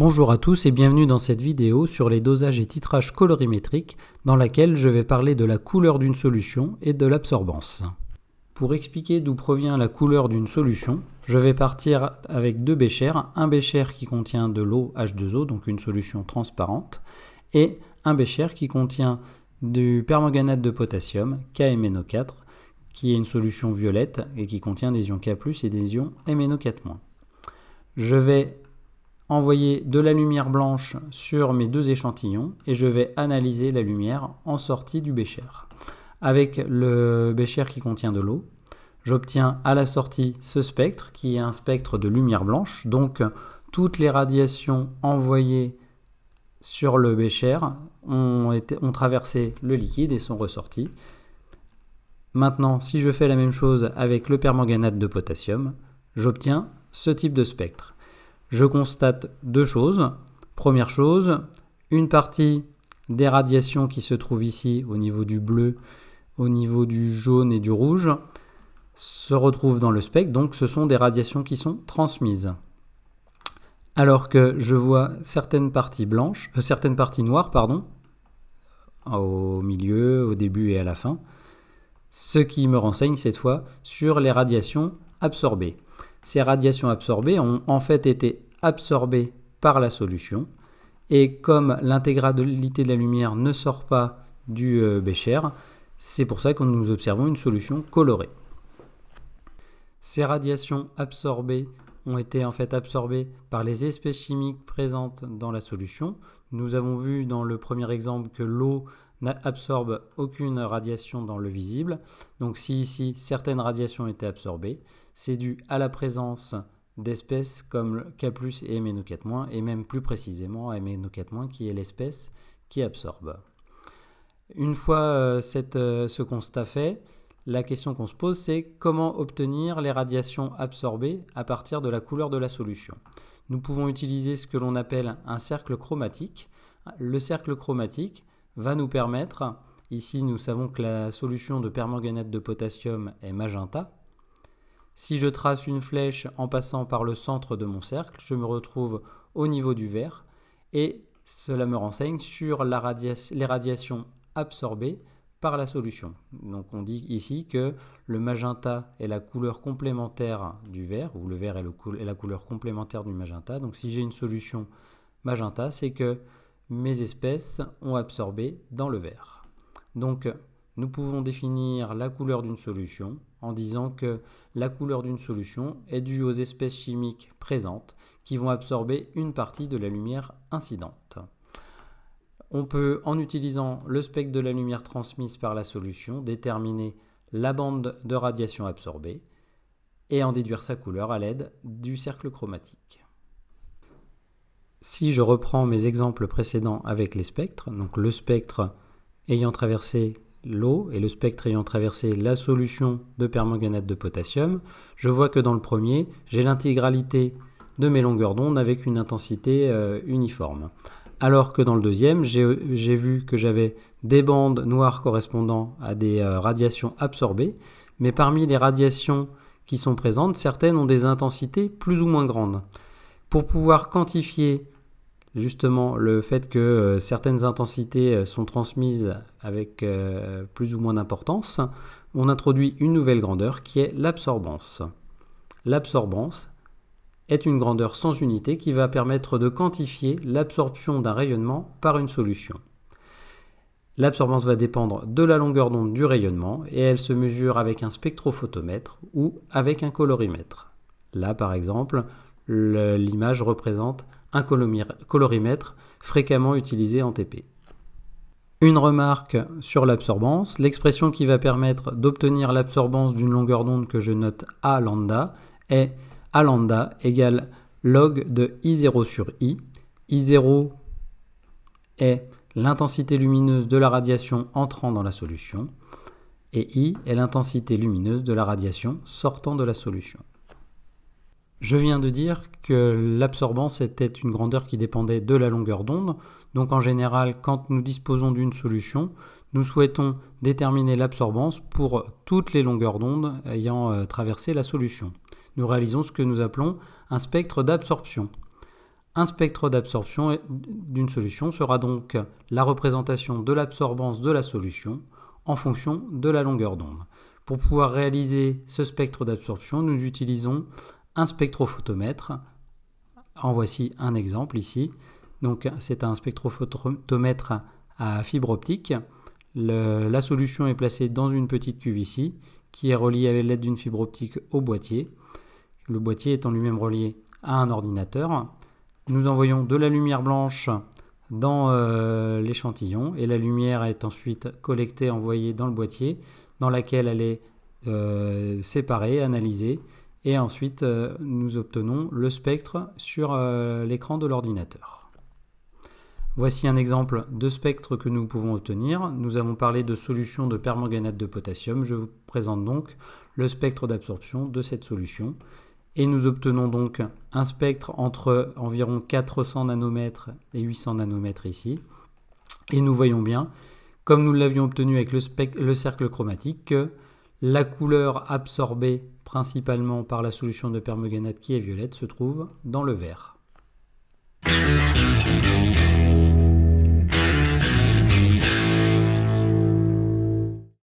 Bonjour à tous et bienvenue dans cette vidéo sur les dosages et titrages colorimétriques dans laquelle je vais parler de la couleur d'une solution et de l'absorbance. Pour expliquer d'où provient la couleur d'une solution, je vais partir avec deux béchers, un bécher qui contient de l'eau H2O, donc une solution transparente, et un bécher qui contient du permanganate de potassium, KMnO4, qui est une solution violette et qui contient des ions K+, et des ions MnO4-. Je vais envoyer de la lumière blanche sur mes deux échantillons et je vais analyser la lumière en sortie du bécher. Avec le bécher qui contient de l'eau, j'obtiens à la sortie ce spectre qui est un spectre de lumière blanche. Donc toutes les radiations envoyées sur le bécher ont traversé le liquide et sont ressorties. Maintenant, si je fais la même chose avec le permanganate de potassium, j'obtiens ce type de spectre. Je constate deux choses. Première chose, une partie des radiations qui se trouvent ici au niveau du bleu, au niveau du jaune et du rouge se retrouvent dans le spectre, donc ce sont des radiations qui sont transmises. Alors que je vois certaines parties noires, au milieu, au début et à la fin, ce qui me renseigne cette fois sur les radiations absorbées. Ces radiations absorbées ont en fait été absorbées par la solution et comme l'intégralité de la lumière ne sort pas du bécher, c'est pour ça que nous observons une solution colorée. Ces radiations absorbées ont été en fait absorbées par les espèces chimiques présentes dans la solution. Nous avons vu dans le premier exemple que l'eau n'absorbe aucune radiation dans le visible. Donc si ici certaines radiations étaient absorbées, c'est dû à la présence d'espèces comme K+, et MnO4-, et même plus précisément à MnO4- qui est l'espèce qui absorbe. Une fois ce constat fait, la question qu'on se pose, c'est comment obtenir les radiations absorbées à partir de la couleur de la solution. Nous pouvons utiliser ce que l'on appelle un cercle chromatique. Le cercle chromatique va nous permettre, ici nous savons que la solution de permanganate de potassium est magenta. Si je trace une flèche en passant par le centre de mon cercle, je me retrouve au niveau du vert et cela me renseigne sur les radiations absorbées par la solution. Donc on dit ici que le magenta est la couleur complémentaire du vert, ou le vert est la couleur complémentaire du magenta. Donc si j'ai une solution magenta, c'est que mes espèces ont absorbé dans le vert. Donc nous pouvons définir la couleur d'une solution en disant que la couleur d'une solution est due aux espèces chimiques présentes qui vont absorber une partie de la lumière incidente. On peut, en utilisant le spectre de la lumière transmise par la solution, déterminer la bande de radiation absorbée et en déduire sa couleur à l'aide du cercle chromatique. Si je reprends mes exemples précédents avec les spectres, donc le spectre ayant traversé l'eau et le spectre ayant traversé la solution de permanganate de potassium, je vois que dans le premier, j'ai l'intégralité de mes longueurs d'onde avec une intensité uniforme. Alors que dans le deuxième, j'ai vu que j'avais des bandes noires correspondant à des radiations absorbées, mais parmi les radiations qui sont présentes, certaines ont des intensités plus ou moins grandes. Pour pouvoir quantifier justement le fait que certaines intensités sont transmises avec plus ou moins d'importance, on introduit une nouvelle grandeur qui est l'absorbance. L'absorbance est une grandeur sans unité qui va permettre de quantifier l'absorption d'un rayonnement par une solution. L'absorbance va dépendre de la longueur d'onde du rayonnement et elle se mesure avec un spectrophotomètre ou avec un colorimètre. Là par exemple, l'image représente un colorimètre fréquemment utilisé en TP. Une remarque sur l'absorbance, l'expression qui va permettre d'obtenir l'absorbance d'une longueur d'onde que je note A lambda est A lambda égale log de I0 sur I. I0 est l'intensité lumineuse de la radiation entrant dans la solution et I est l'intensité lumineuse de la radiation sortant de la solution. Je viens de dire que l'absorbance était une grandeur qui dépendait de la longueur d'onde. Donc en général, quand nous disposons d'une solution, nous souhaitons déterminer l'absorbance pour toutes les longueurs d'onde ayant traversé la solution. Nous réalisons ce que nous appelons un spectre d'absorption. Un spectre d'absorption d'une solution sera donc la représentation de l'absorbance de la solution en fonction de la longueur d'onde. Pour pouvoir réaliser ce spectre d'absorption, nous utilisons un spectrophotomètre. En voici un exemple ici. Donc, c'est un spectrophotomètre à fibre optique. La solution est placée dans une petite cuve ici, qui est reliée avec l'aide d'une fibre optique au boîtier. Le boîtier étant lui-même relié à un ordinateur. Nous envoyons de la lumière blanche dans l'échantillon et la lumière est ensuite collectée, envoyée dans le boîtier, dans laquelle elle est séparée, analysée, et ensuite nous obtenons le spectre sur l'écran de l'ordinateur. Voici un exemple de spectre que nous pouvons obtenir. Nous avons parlé de solution de permanganate de potassium. Je vous présente donc le spectre d'absorption de cette solution. Et nous obtenons donc un spectre entre environ 400 nanomètres et 800 nanomètres ici. Et nous voyons bien, comme nous l'avions obtenu avec le cercle chromatique, que la couleur absorbée principalement par la solution de permanganate qui est violette se trouve dans le vert.